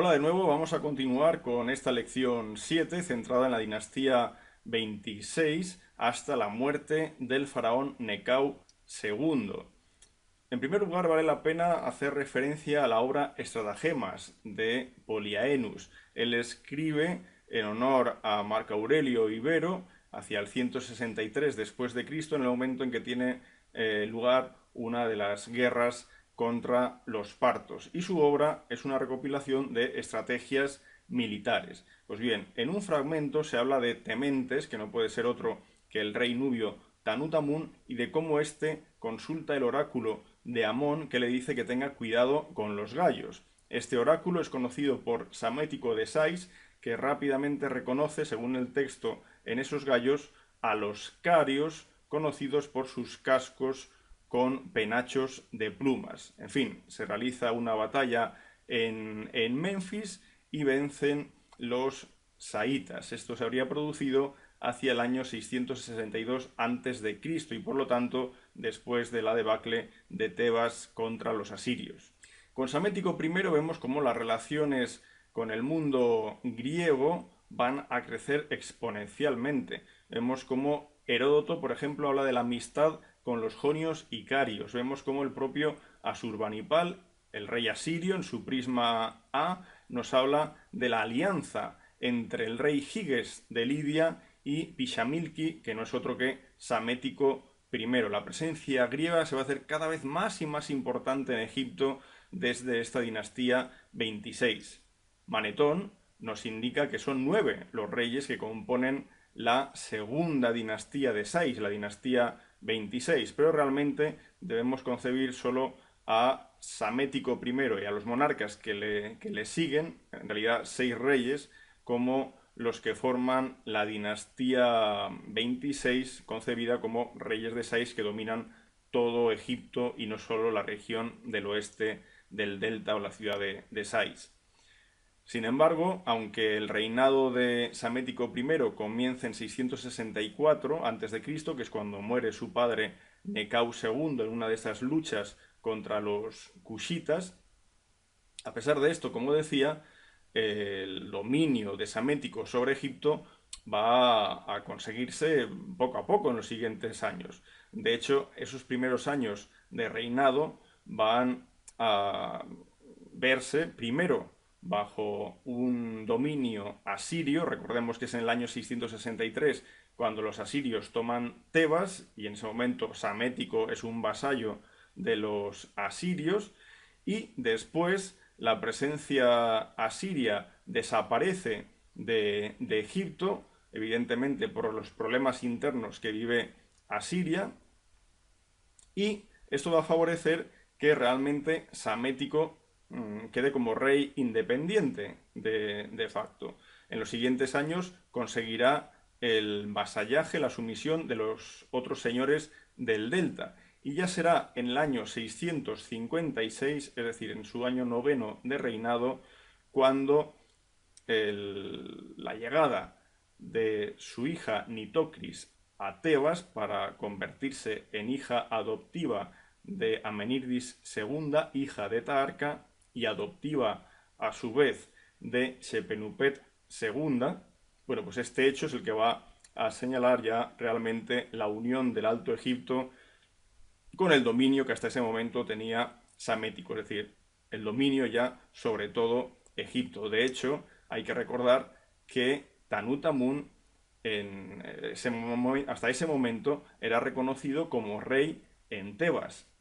Hola de nuevo, vamos a continuar con esta lección 7 centrada en la dinastía 26 hasta la muerte del faraón Necau II. En primer lugar, vale la pena hacer referencia a la obra Estratagemas de Poliaenus. Él escribe en honor a Marco Aurelio Ibero hacia el 163 después de Cristo, en el momento en que tiene lugar una de las guerras contra los partos. Y su obra es una recopilación de estrategias militares. Pues bien, en un fragmento se habla de Tementes, que no puede ser otro que el rey nubio Tanutamun, y de cómo éste consulta el oráculo de Amón, que le dice que tenga cuidado con los gallos. Este oráculo es conocido por Samético de Sais, que rápidamente reconoce, según el texto, en esos gallos a los carios, conocidos por sus cascos con penachos de plumas. En fin, se realiza una batalla en Memphis y vencen los saítas. Esto se habría producido hacia el año 662 a.C. y por lo tanto después de la debacle de Tebas contra los asirios. Con Samético I vemos cómo las relaciones con el mundo griego van a crecer exponencialmente. Vemos cómo Heródoto, por ejemplo, habla de la amistad con los jonios y carios. Vemos cómo el propio Asurbanipal, el rey asirio, en su prisma A, nos habla de la alianza entre el rey Giges de Lidia y Pishamilki, que no es otro que Samético I. La presencia griega se va a hacer cada vez más y más importante en Egipto desde esta dinastía 26. Manetón nos indica que son 9 los reyes que componen la segunda dinastía de Sais, la dinastía 26, pero realmente debemos concebir solo a Samético I y a los monarcas que le siguen, en realidad 6 reyes, como los que forman la dinastía 26, concebida como reyes de Sais que dominan todo Egipto y no solo la región del oeste del delta o la ciudad de Sais. Sin embargo, aunque el reinado de Samético I comienza en 664 a.C., que es cuando muere su padre Necau II en una de esas luchas contra los cushitas, a pesar de esto, como decía, el dominio de Samético sobre Egipto va a conseguirse poco a poco en los siguientes años. De hecho, esos primeros años de reinado van a verse primero bajo un dominio asirio. Recordemos que es en el año 663 cuando los asirios toman Tebas y en ese momento Samético es un vasallo de los asirios, y después la presencia asiria desaparece de Egipto, evidentemente por los problemas internos que vive Asiria, y esto va a favorecer que realmente Samético quede como rey independiente de facto. En los siguientes años conseguirá el vasallaje, la sumisión de los otros señores del delta. Y ya será en el año 656, es decir, en su año noveno de reinado, cuando la llegada de su hija Nitocris a Tebas para convertirse en hija adoptiva de Amenírdis II, hija de Taharka, y adoptiva a su vez de Shepenupet II. Bueno, pues este hecho es el que va a señalar ya realmente la unión del Alto Egipto con el dominio que hasta ese momento tenía Samético, es decir, el dominio ya sobre todo Egipto. De hecho, hay que recordar que Tanutamun hasta ese momento era reconocido como rey en Tebas.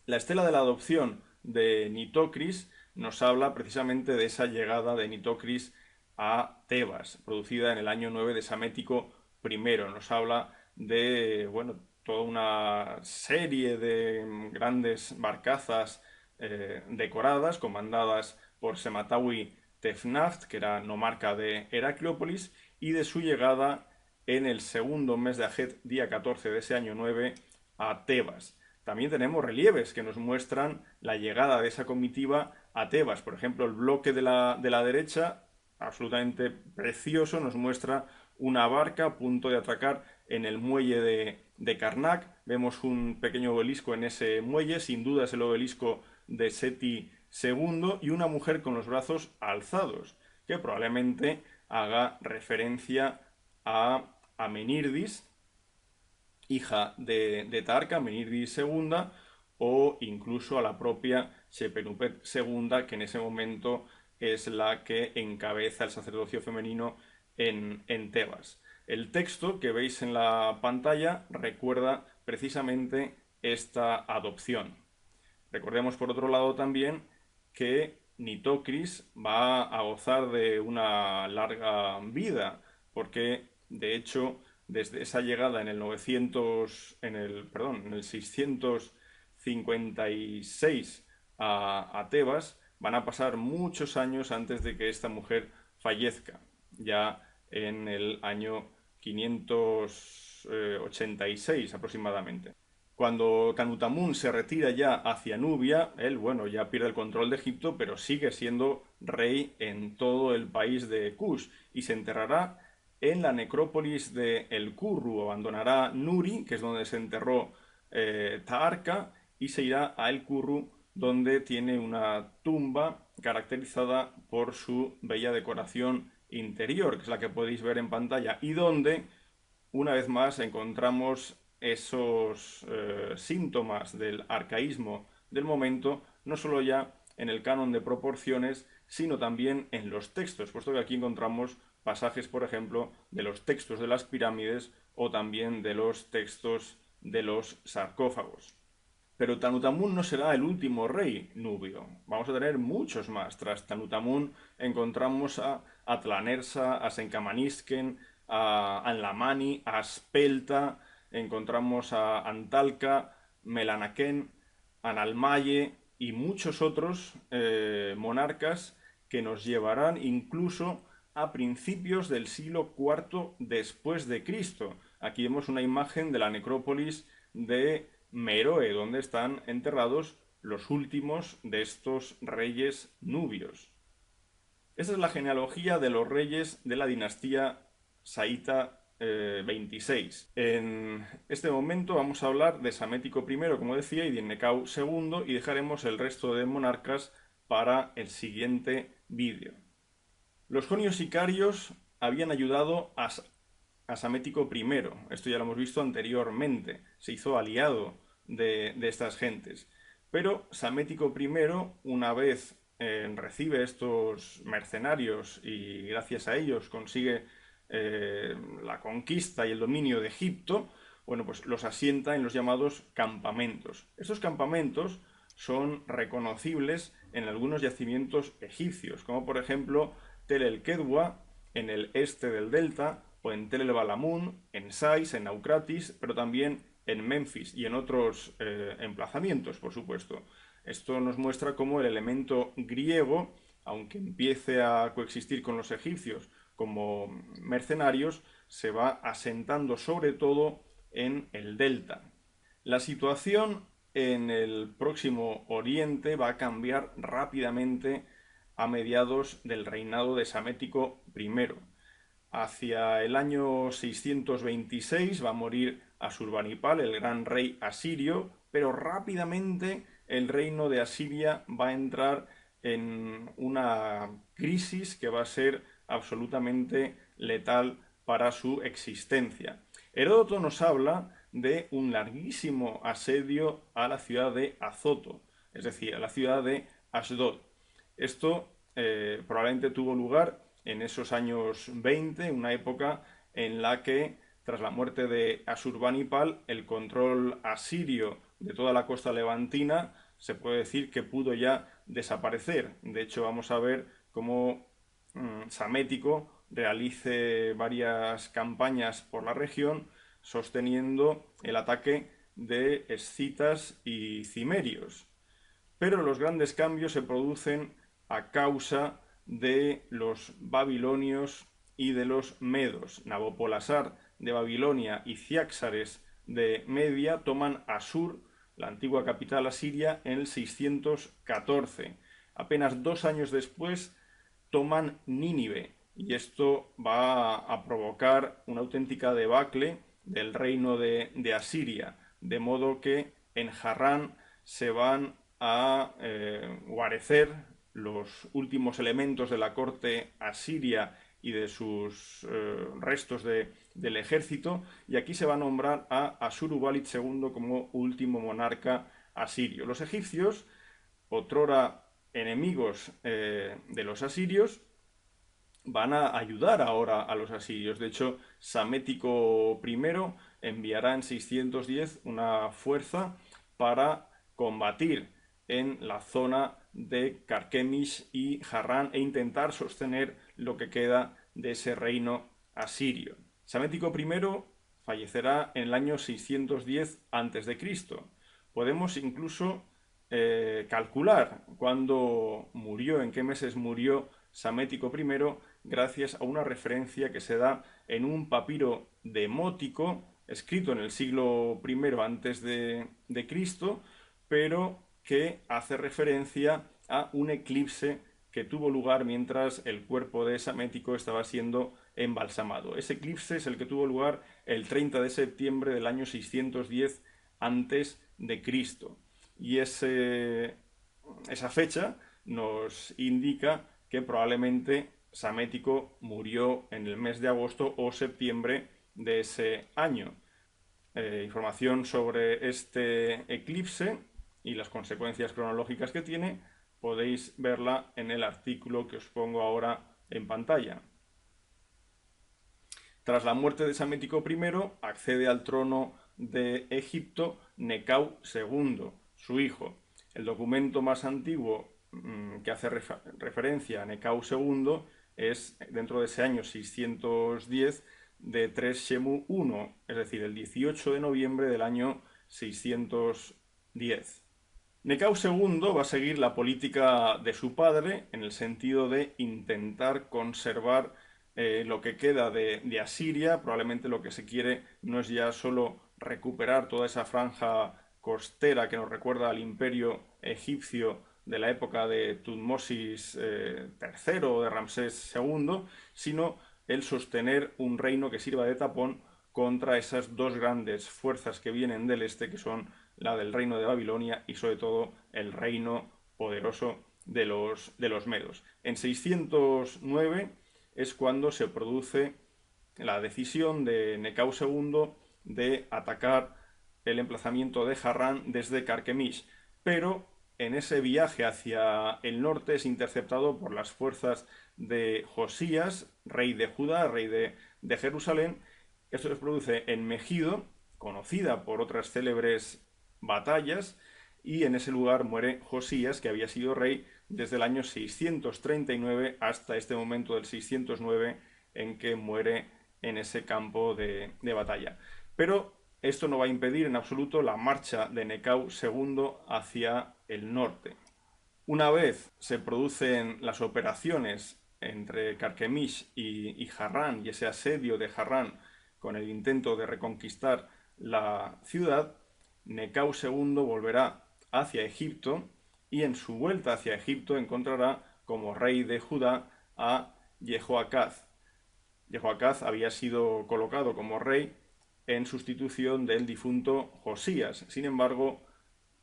La estela de la adopción de Nitocris nos habla precisamente de esa llegada de Nitocris a Tebas, producida en el año 9 de Samético I. Nos habla de, bueno, toda una serie de grandes barcazas decoradas, comandadas por Sematawi Tefnaft, que era nomarca de Heracleópolis, y de su llegada en el segundo mes de Ajet, día 14 de ese año 9, a Tebas. También tenemos relieves que nos muestran la llegada de esa comitiva a Tebas. Por ejemplo, el bloque de la derecha, absolutamente precioso, nos muestra una barca a punto de atracar en el muelle de Karnak. Vemos un pequeño obelisco en ese muelle, sin duda es el obelisco de Seti II y una mujer con los brazos alzados, que probablemente haga referencia a Amenírdis, hija de Tarca, Amenírdis II, o incluso a la propia Shepenupet II, que en ese momento es la que encabeza el sacerdocio femenino en Tebas. El texto que veis en la pantalla recuerda precisamente esta adopción. Recordemos por otro lado también que Nitocris va a gozar de una larga vida, porque de hecho desde esa llegada en el 656 a Tebas van a pasar muchos años antes de que esta mujer fallezca, ya en el año 586 aproximadamente. Cuando Tanutamun se retira ya hacia Nubia, él, bueno, ya pierde el control de Egipto, pero sigue siendo rey en todo el país de Kush y se enterrará en la necrópolis de El Kurru. Abandonará Nuri, que es donde se enterró Taharka, y se irá a El Kurru, donde tiene una tumba caracterizada por su bella decoración interior, que es la que podéis ver en pantalla, y donde una vez más encontramos esos síntomas del arcaísmo del momento, no solo ya en el canon de proporciones, sino también en los textos, puesto que aquí encontramos pasajes, por ejemplo, de los textos de las pirámides o también de los textos de los sarcófagos. Pero Tanutamun no será el último rey nubio. Vamos a tener muchos más. Tras Tanutamun encontramos a Atlanersa, a Senkamanisken, a Anlamani, a Spelta, encontramos a Antalca, Melanaken, Analmaye y muchos otros monarcas que nos llevarán incluso a principios del siglo IV después de Cristo. Aquí vemos una imagen de la necrópolis de Meroe, donde están enterrados los últimos de estos reyes nubios. Esta es la genealogía de los reyes de la dinastía Saíta 26. En este momento vamos a hablar de Samético I, como decía, y de Necau II, y dejaremos el resto de monarcas para el siguiente vídeo. Los jonios sicarios habían ayudado a Samético I. Esto ya lo hemos visto anteriormente. Se hizo aliado de estas gentes. Pero Samético I, una vez recibe estos mercenarios y gracias a ellos consigue la conquista y el dominio de Egipto, bueno, pues los asienta en los llamados campamentos. Estos campamentos son reconocibles en algunos yacimientos egipcios, como por ejemplo Tel el Kedwa, en el este del delta, o en Tel el Balamun, en Sais, en Naucratis, pero también en Memphis y en otros emplazamientos, por supuesto. Esto nos muestra cómo el elemento griego, aunque empiece a coexistir con los egipcios como mercenarios, se va asentando sobre todo en el delta. La situación en el próximo Oriente va a cambiar rápidamente a mediados del reinado de Samético I. Hacia el año 626 va a morir Asurbanipal, el gran rey asirio, pero rápidamente el reino de Asiria va a entrar en una crisis que va a ser absolutamente letal para su existencia. Heródoto nos habla de un larguísimo asedio a la ciudad de Azoto, es decir, a la ciudad de Asdod. Esto probablemente tuvo lugar en esos años 20, una época en la que, tras la muerte de Asurbanipal, el control asirio de toda la costa levantina se puede decir que pudo ya desaparecer. De hecho, vamos a ver cómo Samético realice varias campañas por la región sosteniendo el ataque de escitas y cimerios. Pero los grandes cambios se producen a causa de los babilonios y de los medos. Nabopolassar de Babilonia y Ciáxares de Media toman Asur, la antigua capital asiria, en el 614. Apenas 2 años después toman Nínive y esto va a provocar una auténtica debacle del reino de Asiria, de modo que en Harrán se van a guarecer los últimos elementos de la corte asiria y de sus restos del ejército, y aquí se va a nombrar a Ashurbanipal II como último monarca asirio. Los egipcios, otrora enemigos de los asirios, van a ayudar ahora a los asirios. De hecho, Psamético I enviará en 610 una fuerza para combatir en la zona de Carquemish y Harran e intentar sostener lo que queda de ese reino asirio. Psamético I fallecerá en el año 610 a.C. Podemos incluso calcular cuándo murió, en qué meses murió Psamético I, gracias a una referencia que se da en un papiro demótico escrito en el siglo I antes de Cristo, pero que hace referencia a un eclipse que tuvo lugar mientras el cuerpo de Psamético estaba siendo embalsamado. Ese eclipse es el que tuvo lugar el 30 de septiembre del año 610 antes de Cristo. Y esa fecha nos indica que probablemente Psamético murió en el mes de agosto o septiembre de ese año. Información sobre este eclipse y las consecuencias cronológicas que tiene podéis verla en el artículo que os pongo ahora en pantalla. Tras la muerte de Psamético I, accede al trono de Egipto Necau II, su hijo. El documento más antiguo que hace referencia a Necau II es dentro de ese año 610 de 3 Shemu I, es decir, el 18 de noviembre del año 610. Necau II va a seguir la política de su padre en el sentido de intentar conservar lo que queda de Asiria. Probablemente lo que se quiere no es ya solo recuperar toda esa franja costera que nos recuerda al imperio egipcio de la época de Tutmosis III o de Ramsés II, sino el sostener un reino que sirva de tapón contra esas dos grandes fuerzas que vienen del este, que son la del reino de Babilonia y sobre todo el reino poderoso de los medos. En 609 es cuando se produce la decisión de Necau II de atacar el emplazamiento de Harran desde Carquemish, pero en ese viaje hacia el norte es interceptado por las fuerzas de Josías, rey de Judá, rey de Jerusalén. Esto se produce en Megido, conocida por otras célebres batallas, y en ese lugar muere Josías, que había sido rey desde el año 639 hasta este momento del 609 en que muere en ese campo de batalla. Pero esto no va a impedir en absoluto la marcha de Necau II hacia el norte. Una vez se producen las operaciones entre Carquemish y Harran y ese asedio de Harran con el intento de reconquistar la ciudad, Necau II volverá hacia Egipto y en su vuelta hacia Egipto encontrará como rey de Judá a Jehoacaz. Jehoacaz había sido colocado como rey en sustitución del difunto Josías. Sin embargo,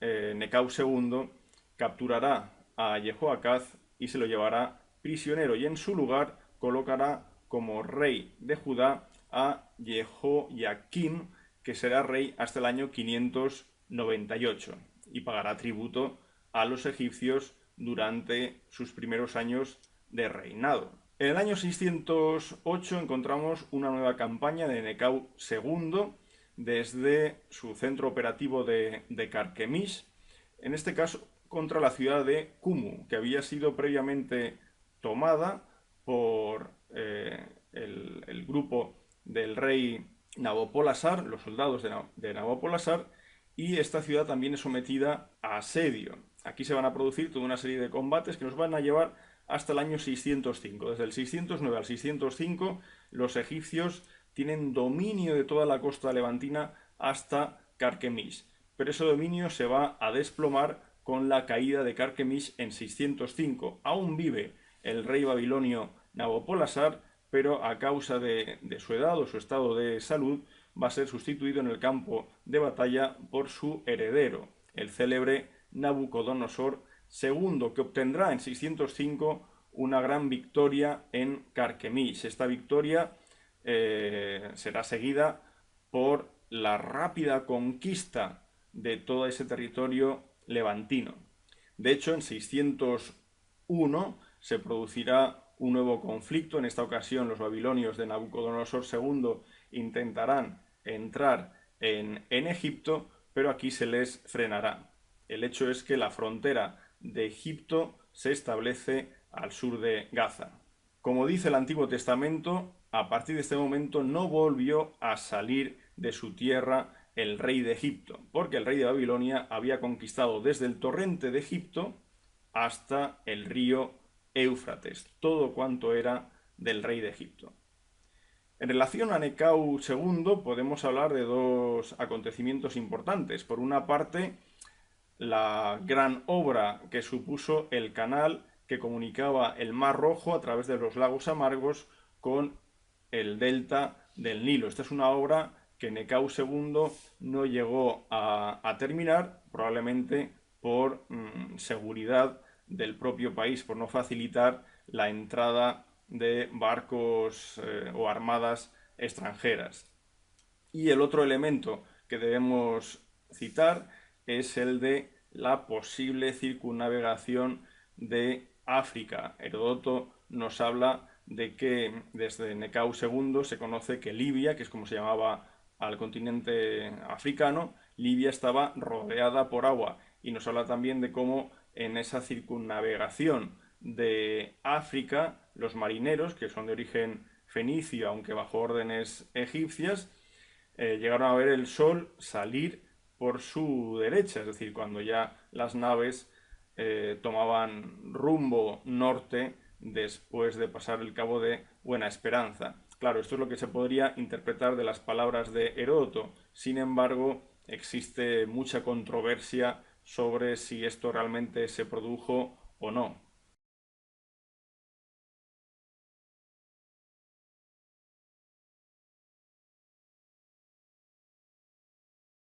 Necau II capturará a Jehoacaz y se lo llevará prisionero y en su lugar colocará como rey de Judá a Jehoiakim, que será rey hasta el año 598 y pagará tributo a los egipcios durante sus primeros años de reinado. En el año 608 encontramos una nueva campaña de Necau II desde su centro operativo de Carquemish, en este caso contra la ciudad de Kumu, que había sido previamente tomada por el grupo del rey Nabopolassar, los soldados de Nabopolassar, y esta ciudad también es sometida a asedio. Aquí se van a producir toda una serie de combates que nos van a llevar hasta el año 605. Desde el 609 al 605 los egipcios tienen dominio de toda la costa levantina hasta Carquemish, pero ese dominio se va a desplomar con la caída de Carquemish en 605. Aún vive el rey babilonio Nabopolassar, pero a causa de su edad o su estado de salud va a ser sustituido en el campo de batalla por su heredero, el célebre Nabucodonosor II, que obtendrá en 605 una gran victoria en Carquemish. Esta victoria será seguida por la rápida conquista de todo ese territorio levantino. De hecho, en 601 se producirá un nuevo conflicto. En esta ocasión, los babilonios de Nabucodonosor II intentarán entrar en Egipto, pero aquí se les frenará. El hecho es que la frontera de Egipto se establece al sur de Gaza. Como dice el Antiguo Testamento, a partir de este momento no volvió a salir de su tierra el rey de Egipto, porque el rey de Babilonia había conquistado desde el torrente de Egipto hasta el río Éufrates, todo cuanto era del rey de Egipto. En relación a Necau II podemos hablar de dos acontecimientos importantes. Por una parte, la gran obra que supuso el canal que comunicaba el Mar Rojo a través de los lagos amargos con el delta del Nilo. Esta es una obra que Necau II no llegó a terminar, probablemente por seguridad del propio país, por no facilitar la entrada de barcos o armadas extranjeras. Y el otro elemento que debemos citar es el de la posible circunnavegación de África. Heródoto nos habla de que desde Necau II se conoce que Libia, que es como se llamaba al continente africano, Libia estaba rodeada por agua, y nos habla también de cómo en esa circunnavegación de África los marineros, que son de origen fenicio, aunque bajo órdenes egipcias, llegaron a ver el sol salir por su derecha, es decir, cuando ya las naves tomaban rumbo norte después de pasar el cabo de Buena Esperanza. Claro, esto es lo que se podría interpretar de las palabras de Heródoto. Sin embargo, existe mucha controversia sobre si esto realmente se produjo o no.